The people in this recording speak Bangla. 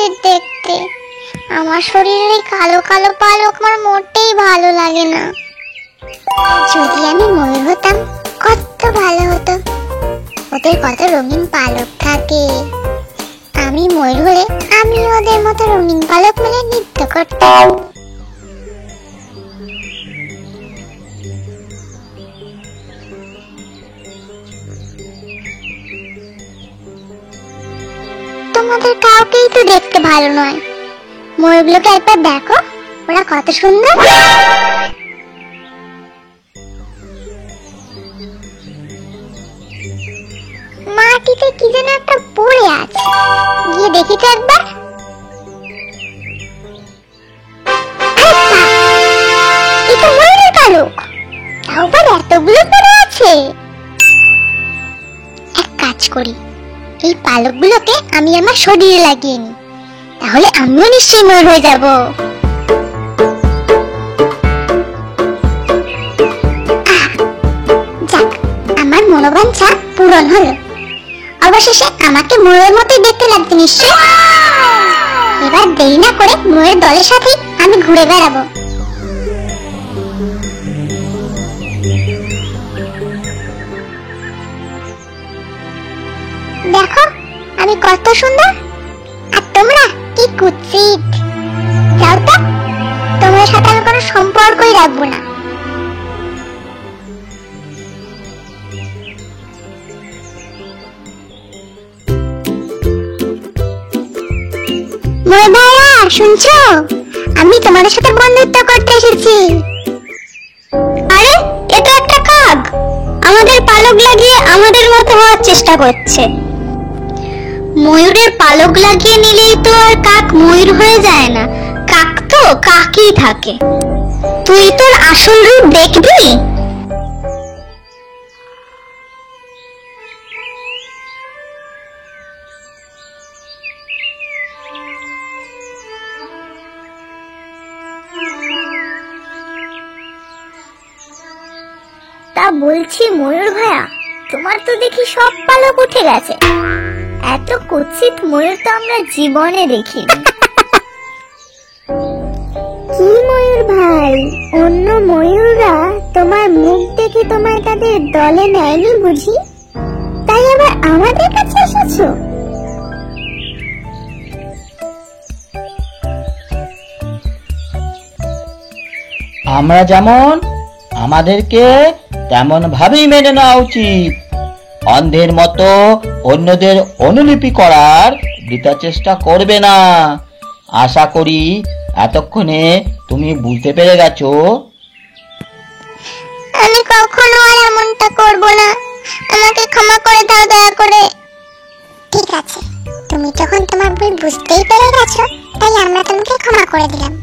সুন্দর দেখতে। আমার শরীরের এই কালো কালো পালক আমার মোটেই ভালো লাগে না। যদি আমি ময়ূর হতাম কত ভালো হতো। ওদের কত রঙিন পালক থাকে। আমি ময়ূর হলে আমি ওদের মতো রঙিন পালক মেলে নৃত্য করতাম। তোমাদের কাউকেই তো দেখতে ভালো নয়। ময়ূরগুলোকে একবার দেখো, ওরা কত সুন্দর। মাটিতে কি যেন একটা পড়ে আছে, গিয়ে দেখি তো একবার। এটা ময়ূরের পালক, তাও আবার এতগুলো পড়ে আছে। এক কাজ করি, এই পালকগুলোকে আমি আমার শরীরে লাগিয়ে নিই, তাহলে আমিও নিশ্চয়ই ময়ূর হয়ে যাব। যাক, আমার মনোবাঞ্ছা পূরণ হলো। অবশেষে আমাকে ময়ূরের মতোই দেখতে লাগবে নিশ্চয়। এবার দেরি না করে ময়ূরের দলের সাথে আমি ঘুরে বেড়াবো। দেখো আমি কত সুন্দর, আর তোমরা কি কুৎসিত। যাও তো, তোমার সাথে আমি কোনো সম্পর্কই রাখবো না। ময়ূর ভাইয়া শুনছো, আমি তোমাদের সাথে বন্ধুত্ব করতে এসেছি। আরে এ তো একটা কাক, আমাদের পালক লাগিয়ে আমাদের মতো হওয়ার চেষ্টা করছে। ময়ূরের পালক লাগিয়ে নিলেই তো আর কাক ময়ূর হয়ে যায় না, কাক তো কাকই থাকে। তুই তোর আসল রূপ দেখবি। তা বলছি ময়ূর ভাইয়া, তোমার তো দেখি সব পালক উঠে গেছে। এত কুৎসিত ময়ূর তো আমরা জীবনে দেখিনি। কি ময়ূর ভাই, অন্য ময়ূররা তোমার মুখ দেখে তোমায় তাদের দলে নেয়নি বুঝি, তাই আবার আমাদের কাছে এসেছো? আমরা যেমন, আমাদেরকে তেমন ভাবেই মেনে নেওয়া উচিত। অন্ধের মতো অন্যদের অনুলিপি করার বৃথা চেষ্টা করবে না। আশা করি এতক্ষণে তুমি বুঝতে পেরে গেছো। আমি কখনো আর এমনটা করব না, আমাকে ক্ষমা করে দাও দয়া করে। ঠিক আছে, তুমি যখন তোমার ভুল বুঝতেই পেরে গেছো, তাই আমরা তোমাকে ক্ষমা করে দিলাম।